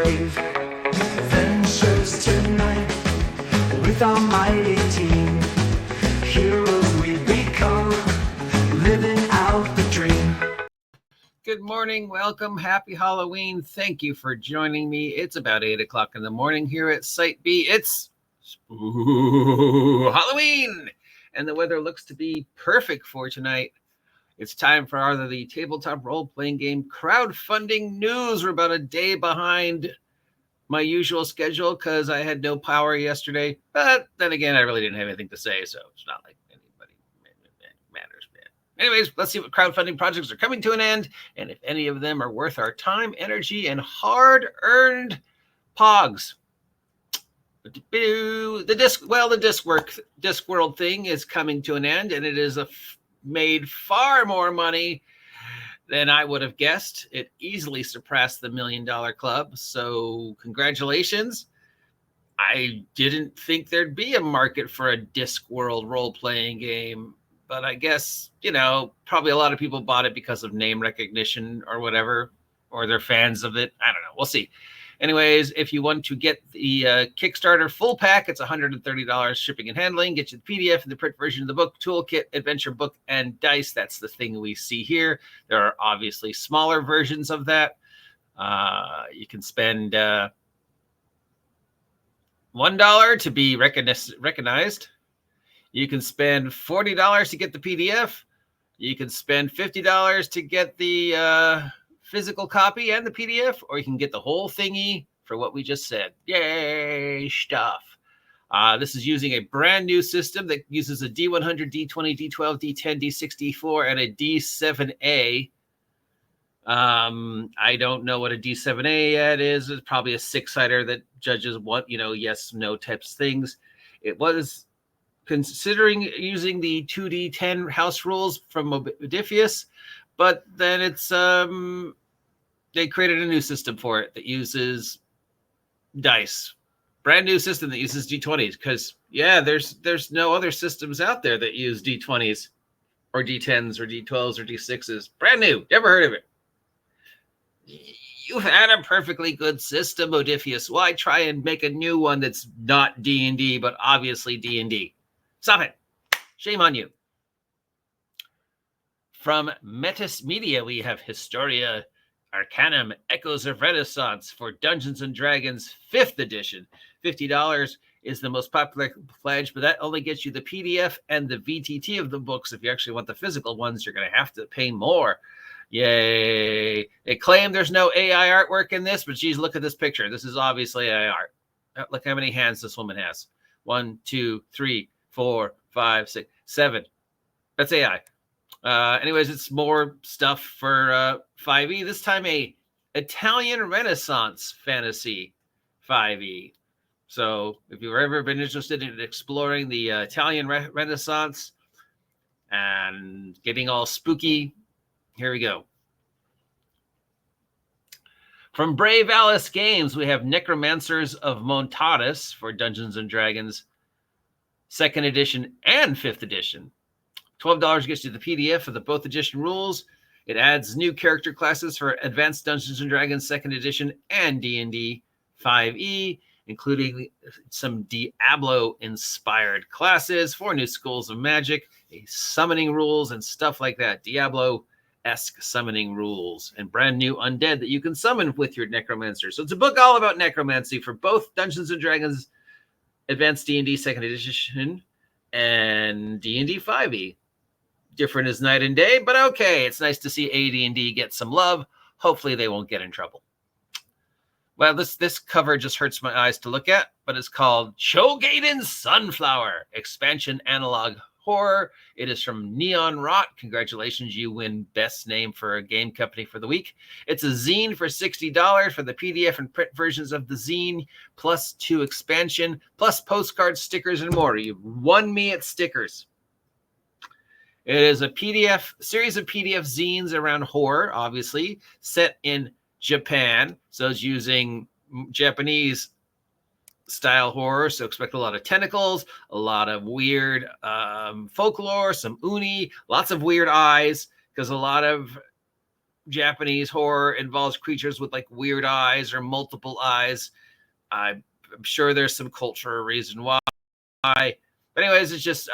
brave adventures tonight with our mighty team. Heroes we become, living out the dream. Good morning, welcome, happy Halloween. Thank you for joining me. It's about 8 o'clock in the morning here at Site B. It's Halloween, and the weather looks to be perfect for tonight. It's time for the tabletop role-playing game crowdfunding news. We're about a day behind my usual schedule because I had no power yesterday. But then again, I really didn't have anything to say, so it's not like anybody matters. Anyways, let's see what crowdfunding projects are coming to an end, and if any of them are worth our time, energy, and hard-earned pogs. The Discworld thing is coming to an end, and it is made far more money than I would have guessed. It easily surpassed the $1 Million Club. So congratulations. I didn't think there'd be a market for a Discworld role-playing game, but I guess, probably a lot of people bought it because of name recognition or whatever, or they're fans of it. I don't know. We'll see. Anyways, if you want to get the Kickstarter full pack, it's $130 shipping and handling. Get you the PDF and the print version of the book, toolkit, adventure book, and dice. That's the thing we see here. There are obviously smaller versions of that. You can spend $1 to be recognized. You can spend $40 to get the PDF. You can spend $50 to get the physical copy and the PDF, or you can get the whole thingy for what we just said. Yay, stuff. This is using a brand new system that uses a D100, D20, D12, D10, D6, D4, and a D7A. I don't know what a D7A yet is. It's probably a 6-sider that judges what, yes, no types things. It was considering using the 2D10 house rules from Modiphius, but then it's they created a new system for it that uses dice. Brand new system that uses D20s, because there's no other systems out there that use D20s or D10s or D12s or D6s. Brand new. Never heard of it. You've had a perfectly good system, Modiphius. Why try and make a new one that's not D&D, but obviously D&D? Stop it. Shame on you. From Metis Media, we have Historia Arcanum, Echoes of Renaissance for Dungeons & Dragons 5th edition. $50 is the most popular pledge, but that only gets you the PDF and the VTT of the books. If you actually want the physical ones, you're going to have to pay more. Yay. They claim there's no AI artwork in this, but geez, look at this picture. This is obviously AI art. Look how many hands this woman has. 1, 2, 3, 4, 5, 6, 7. That's AI. Anyways, it's more stuff for 5e. This time a Italian Renaissance fantasy 5e. So if you've ever been interested in exploring the Italian Renaissance and getting all spooky, here we go. From Brave Alice Games, we have Necromancers of Montadas for Dungeons & Dragons 2nd edition and 5th edition. $12 gets you the PDF of the both edition rules. It adds new character classes for Advanced Dungeons & Dragons 2nd edition and D&D 5e, including some Diablo-inspired classes, 4 new schools of magic, summoning rules, and stuff like that. Diablo-esque summoning rules, and brand new undead that you can summon with your necromancer. So it's a book all about necromancy for both Dungeons & Dragons Advanced D&D 2nd edition and D&D 5e. Different as night and day, but okay. It's nice to see AD&D get some love. Hopefully they won't get in trouble. Well, this cover just hurts my eyes to look at, but it's called Chogayen Sunflower, Expansion Analog Horror. It is from Neon Rot. Congratulations, you win Best Name for a Game Company for the week. It's a zine for $60 for the PDF and print versions of the zine, plus 2 expansion, plus postcards, stickers, and more. You won me at stickers. It is a series of PDF zines around horror, obviously, set in Japan. So it's using Japanese style horror. So expect a lot of tentacles, a lot of weird folklore, some uni, lots of weird eyes, because a lot of Japanese horror involves creatures with like weird eyes or multiple eyes. I'm sure there's some cultural reason why. But anyways, it's just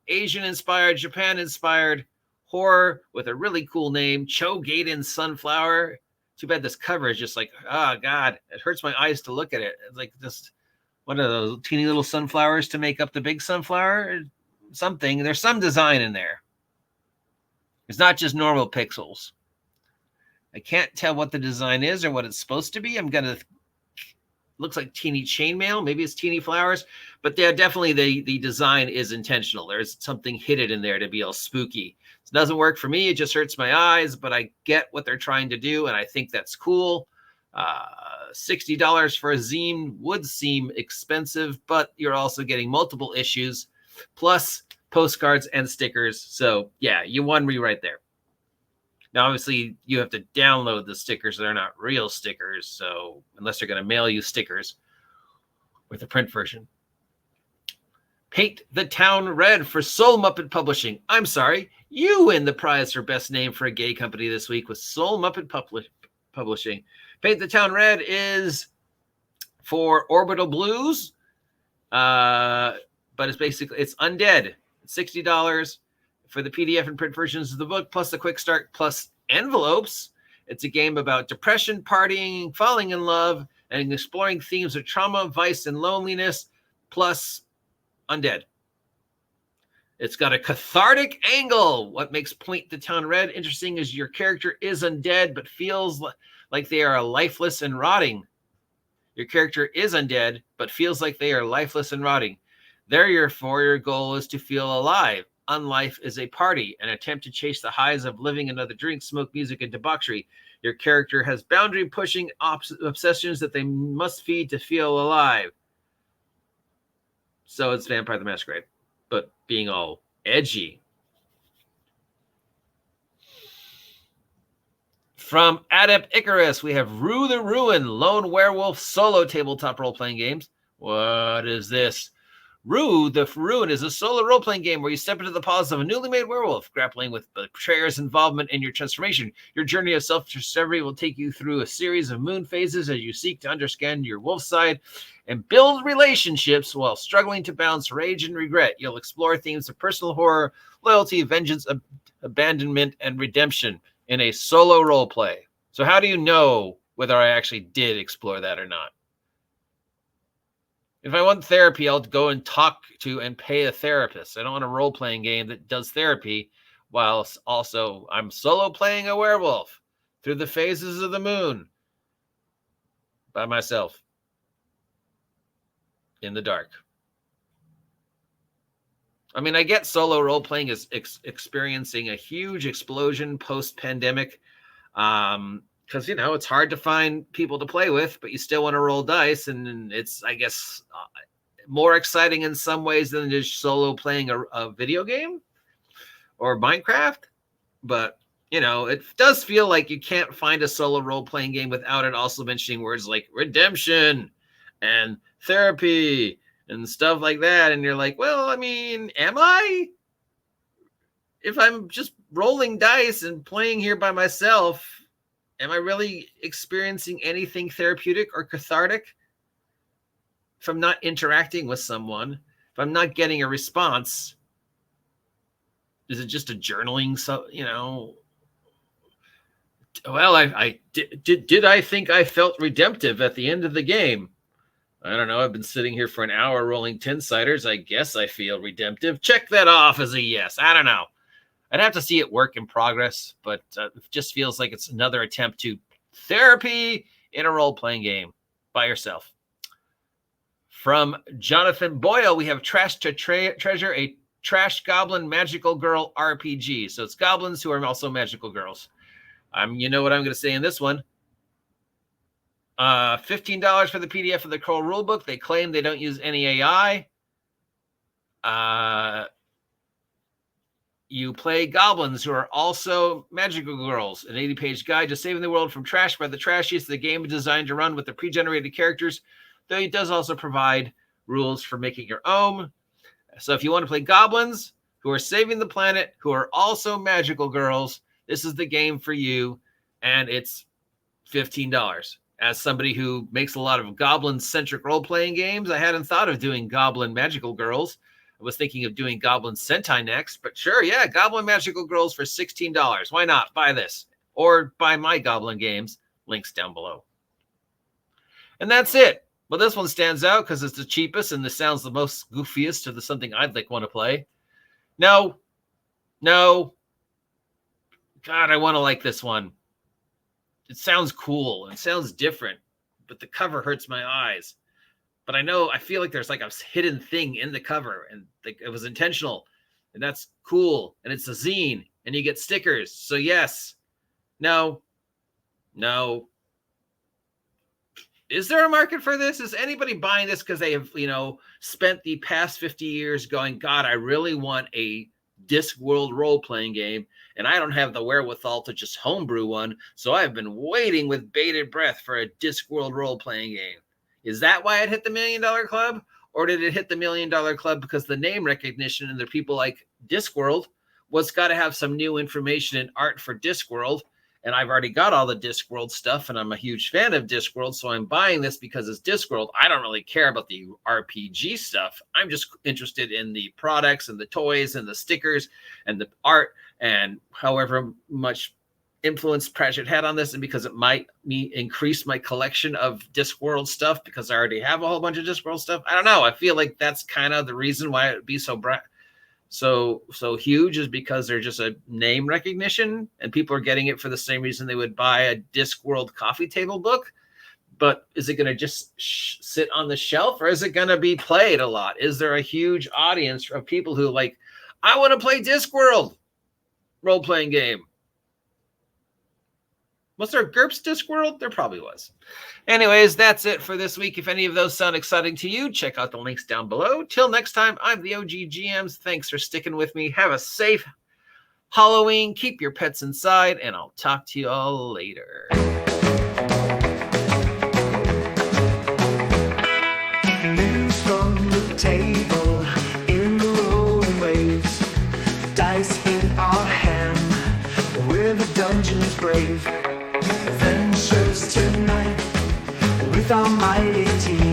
Asian-inspired, Japan-inspired horror with a really cool name, Chogayen Sunflower. Too bad this cover is just like, oh God, it hurts my eyes to look at it. It's like just one of those teeny little sunflowers to make up the big sunflower. Something. There's some design in there. It's not just normal pixels. I can't tell what the design is or what it's supposed to be. Looks like teeny chainmail. Maybe it's teeny flowers, but yeah, definitely the design is intentional. There's something hidden in there to be all spooky. It doesn't work for me. It just hurts my eyes, but I get what they're trying to do, and I think that's cool. $60 for a zine would seem expensive, but you're also getting multiple issues, plus postcards and stickers. So yeah, you won me right there. Now, obviously, you have to download the stickers. They're not real stickers, so unless they're going to mail you stickers with a print version. Paint the Town Red for Soul Muppet Publishing. I'm sorry, you win the prize for best name for a gay company this week with Soul Muppet Publishing. Paint the Town Red is for Orbital Blues, but it's undead. It's $60 for the PDF and print versions of the book, plus the quick start, plus envelopes. It's a game about depression, partying, falling in love, and exploring themes of trauma, vice, and loneliness, plus undead. It's got a cathartic angle. What makes Paint the Town Red interesting is your character is undead, but feels like they are lifeless and rotting. Your character is undead, but feels like they are lifeless and rotting. Therefore, your goal is to feel alive. Unlife is a party, an attempt to chase the highs of living another drink, smoke, music, and debauchery. Your character has boundary-pushing obsessions that they must feed to feel alive. So it's Vampire the Masquerade, but being all edgy. From Adept Icarus, we have Rue the Ruin, Lone Werewolf solo tabletop role-playing games. What is this? Rue the Ruin is a solo role-playing game where you step into the paws of a newly made werewolf, grappling with betrayer's involvement in your transformation. Your journey of self-discovery will take you through a series of moon phases as you seek to understand your wolf side and build relationships while struggling to balance rage and regret. You'll explore themes of personal horror, loyalty, vengeance, abandonment, and redemption in a solo role-play. So how do you know whether I actually did explore that or not? If I want therapy, I'll go and talk to and pay a therapist. I don't want a role-playing game that does therapy while also I'm solo playing a werewolf through the phases of the moon by myself in the dark. I mean, I get solo role-playing is experiencing a huge explosion post-pandemic. Because, it's hard to find people to play with, but you still want to roll dice. And it's, I guess, more exciting in some ways than just solo playing a video game or Minecraft. But, it does feel like you can't find a solo role-playing game without it also mentioning words like redemption and therapy and stuff like that. And you're like, well, I mean, am I? If I'm just rolling dice and playing here by myself, am I really experiencing anything therapeutic or cathartic? If I'm not interacting with someone, if I'm not getting a response, is it just a journaling? Well, I did I think I felt redemptive at the end of the game? I don't know. I've been sitting here for an hour rolling 10-siders. I guess I feel redemptive. Check that off as a yes. I don't know. I'd have to see it work in progress, but it just feels like it's another attempt to therapy in a role-playing game by yourself. From Jonathan Boyle, we have Trash to Treasure, a Trash Goblin Magical Girl RPG. So it's goblins who are also magical girls. You know what I'm going to say in this one. $15 for the PDF of the Kroll rulebook. They claim they don't use any AI. You play goblins who are also magical girls. An 80-page guide to saving the world from trash by the trashiest. The game is designed to run with the pre-generated characters, though it does also provide rules for making your own. So if you want to play goblins who are saving the planet, who are also magical girls, this is the game for you. and it's $15. As somebody who makes a lot of Goblin-centric role-playing games, I hadn't thought of doing Goblin Magical Girls. I was thinking of doing Goblin Sentai next, but sure, yeah, Goblin Magical Girls for $16. Why not? Buy this. Or buy my Goblin games. Links down below. And that's it. Well, this one stands out because it's the cheapest and this sounds the most goofiest of the something I'd want to play. No. God, I want to like this one. It sounds cool. It sounds different, but the cover hurts my eyes. But I feel like there's like a hidden thing in the cover and it was intentional and that's cool. And it's a zine and you get stickers. So yes, no. Is there a market for this? Is anybody buying this because they have, spent the past 50 years going, God, I really want a Discworld role-playing game, and I don't have the wherewithal to just homebrew one, so I've been waiting with bated breath for a Discworld role-playing game. Is that why it hit the $1 Million Club? Or did it hit the $1 Million Club because the name recognition and the people like Discworld was got to have some new information and art for Discworld, and I've already got all the Discworld stuff, and I'm a huge fan of Discworld, so I'm buying this because it's Discworld. I don't really care about the RPG stuff. I'm just interested in the products and the toys and the stickers and the art and however much influence Pratchett had on this, and because it might increase my collection of Discworld stuff because I already have a whole bunch of Discworld stuff. I don't know. I feel like that's kind of the reason why it would be so huge is because they're just a name recognition and people are getting it for the same reason they would buy a Discworld coffee table book. But is it going to just sit on the shelf or is it going to be played a lot? Is there a huge audience of people who like, I want to play Discworld role-playing game? Was there a GURPS Discworld? There probably was. Anyways, that's it for this week. If any of those sound exciting to you, check out the links down below. Till next time, I'm the OG GMs. Thanks for sticking with me. Have a safe Halloween. Keep your pets inside, and I'll talk to you all later. News from the table in the rolling waves. Dice in our hand, we're the dungeon's brave. Adventures tonight with our mighty team.